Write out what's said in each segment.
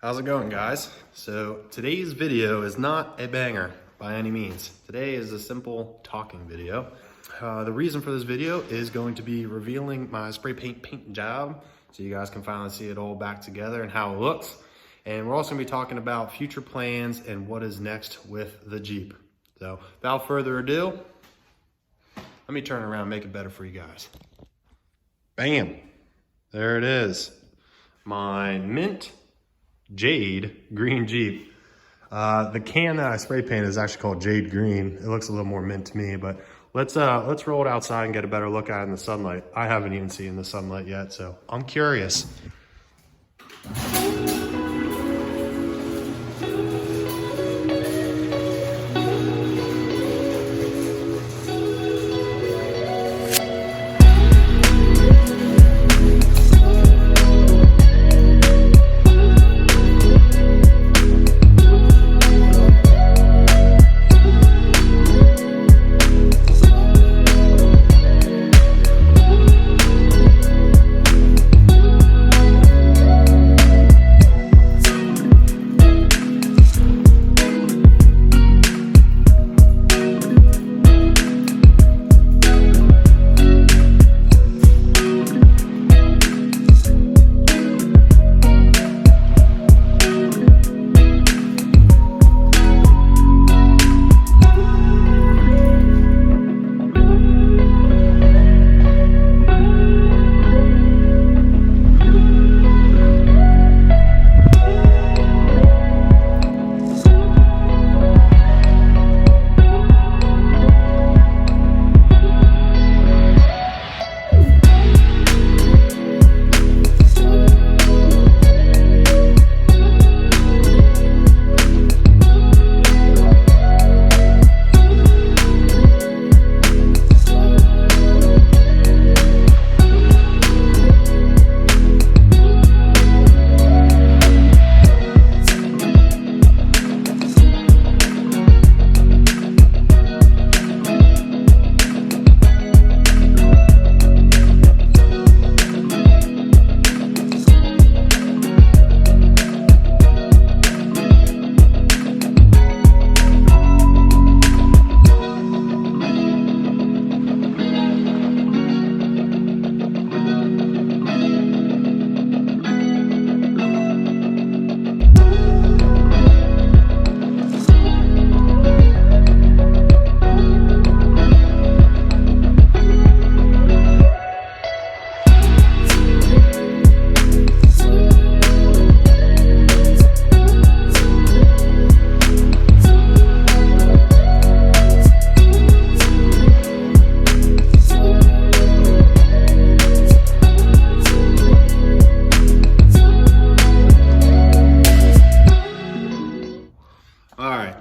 How's it going, guys? So today's video is not a banger by any means. Today is a simple talking video. The reason for this video is going to be revealing my spray paint job so you guys can finally see it all back together and how it looks. And we're also gonna be talking about future plans and what is next with the Jeep. So without further ado, let me turn around and make it better for you guys. Bam, there it is. My mint Jade green Jeep. The can that I spray painted is actually called Jade Green. It looks a little more mint to me, but let's roll it outside and get a better look at it in the sunlight. I haven't even seen the sunlight yet, so I'm curious.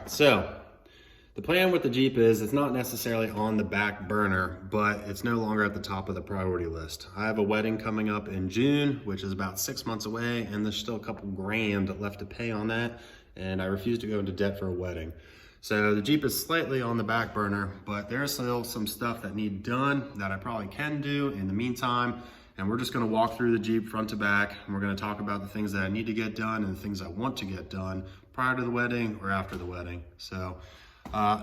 So the plan with the Jeep is it's not necessarily on the back burner, but it's no longer at the top of the priority list. I have a wedding coming up in June, which is about 6 months away, and there's still a couple grand left to pay on that, and I refuse to go into debt for a wedding. So the Jeep is slightly on the back burner, but there's still some stuff that need done that I probably can do in the meantime. And we're just gonna walk through the Jeep front to back, and we're gonna talk about the things that I need to get done and the things I want to get done prior to the wedding or after the wedding. So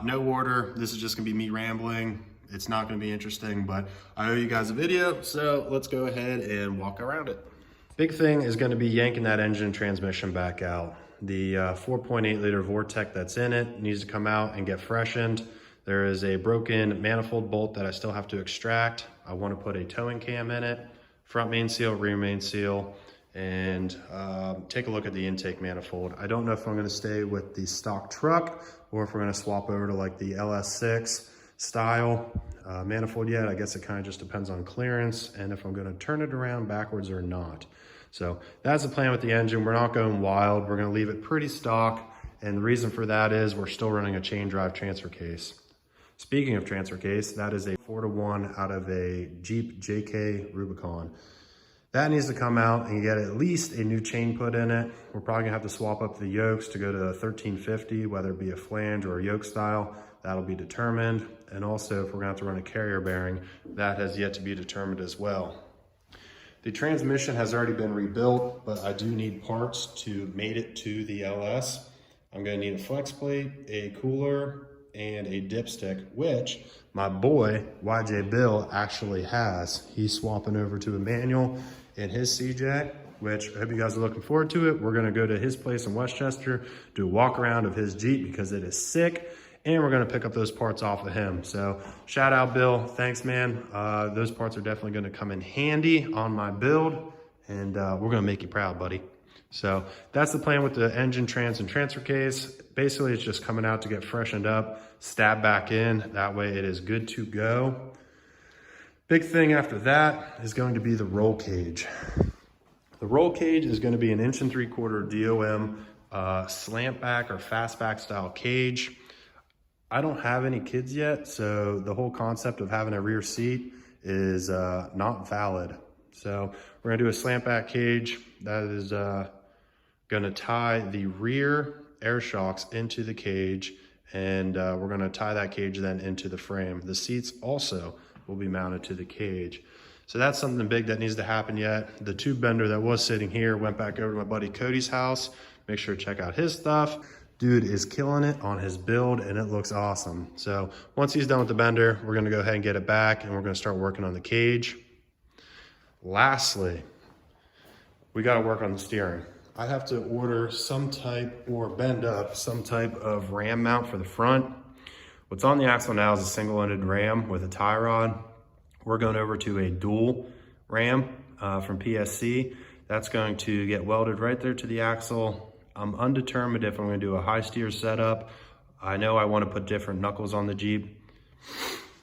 no order, this is just gonna be me rambling. It's not gonna be interesting, but I owe you guys a video, so let's go ahead and walk around it. Big thing is gonna be yanking that engine transmission back out. The 4.8 liter Vortec that's in it needs to come out and get freshened. There is a broken manifold bolt that I still have to extract. I wanna put a towing cam in it, front main seal, rear main seal, and take a look at the intake manifold. I don't know if I'm gonna stay with the stock truck or if we're gonna swap over to like the LS6 style manifold yet. I guess it kind of just depends on clearance and if I'm gonna turn it around backwards or not. So that's the plan with the engine. We're not going wild. We're gonna leave it pretty stock. And the reason for that is we're still running a chain drive transfer case. Speaking of transfer case, that is a 4-to-1 out of a Jeep JK Rubicon. That needs to come out and get at least a new chain put in it. We're probably gonna have to swap up the yokes to go to a 1350, whether it be a flange or a yoke style. That'll be determined. And also if we're gonna have to run a carrier bearing, that has yet to be determined as well. The transmission has already been rebuilt, but I do need parts to mate it to the LS. I'm gonna need a flex plate, a cooler, and a dipstick, which my boy, YJ Bill, actually has. He's swapping over to a manual in his CJ, which I hope you guys are looking forward to it. We're gonna go to his place in Westchester, do a walk around of his Jeep because it is sick, and we're gonna pick up those parts off of him. So shout out Bill, thanks man. Those parts are definitely gonna come in handy on my build, and we're gonna make you proud, buddy. So that's the plan with the engine, trans, and transfer case. Basically, it's just coming out to get freshened up, stab back in. That way it is good to go. Big thing after that is going to be the roll cage. The roll cage is going to be an 1 3/4 DOM slant back or fastback style cage. I don't have any kids yet, so the whole concept of having a rear seat is not valid. So we're gonna do a slant back cage that is gonna tie the rear air shocks into the cage, and we're gonna tie that cage then into the frame. The seats also will be mounted to the cage. So that's something big that needs to happen yet. The tube bender that was sitting here went back over to my buddy Cody's house. Make sure to check out his stuff. Dude is killing it on his build and it looks awesome. So once he's done with the bender, we're gonna go ahead and get it back and we're gonna start working on the cage. Lastly, we gotta work on the steering. I have to order some type or bend up some type of ram mount for the front. What's on the axle now is a single-ended ram with a tie rod. We're going over to a dual ram from PSC. That's going to get welded right there to the axle. I'm undetermined if I'm gonna do a high steer setup. I know I wanna put different knuckles on the Jeep.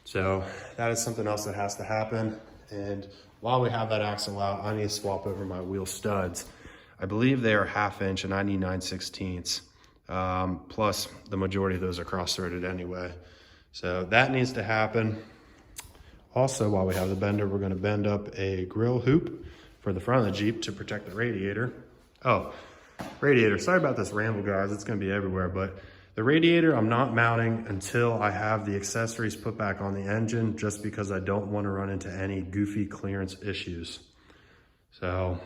So that is something else that has to happen. And while we have that axle out, I need to swap over my wheel studs. I believe they are 1/2 inch and I need 9/16. Plus the majority of those are cross-threaded anyway. So that needs to happen. Also, while we have the bender, we're gonna bend up a grill hoop for the front of the Jeep to protect the radiator. Oh, radiator, sorry about this ramble guys, it's gonna be everywhere, but the radiator I'm not mounting until I have the accessories put back on the engine, just because I don't wanna run into any goofy clearance issues. So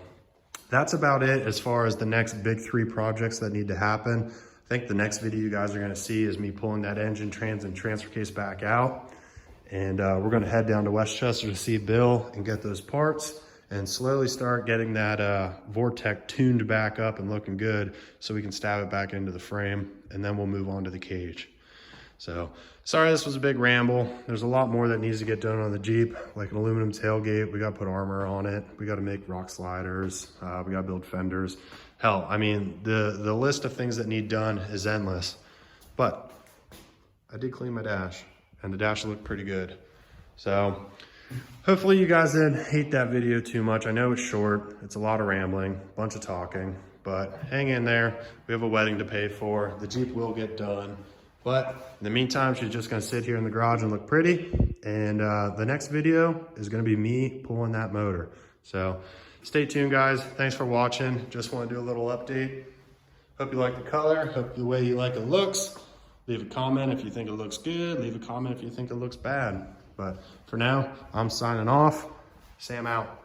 that's about it as far as the next big 3 projects that need to happen. I think the next video you guys are gonna see is me pulling that engine, trans, and transfer case back out. And we're gonna head down to Westchester to see Bill and get those parts and slowly start getting that Vortec tuned back up and looking good so we can stab it back into the frame, and then we'll move on to the cage. So sorry this was a big ramble. There's a lot more that needs to get done on the Jeep, like an aluminum tailgate. We gotta put armor on it. We gotta make rock sliders. We gotta build fenders. Hell, I mean, the list of things that need done is endless. But I did clean my dash and the dash looked pretty good. So hopefully you guys didn't hate that video too much. I know it's short, it's a lot of rambling, a bunch of talking, but hang in there. We have a wedding to pay for. The Jeep will get done. But in the meantime, she's just gonna sit here in the garage and look pretty. And the next video is gonna be me pulling that motor. So stay tuned guys, thanks for watching. Just wanna do a little update. Hope you like the color, hope the way you like it looks. Leave a comment if you think it looks good. Leave a comment if you think it looks bad. But for now, I'm signing off. Sam out.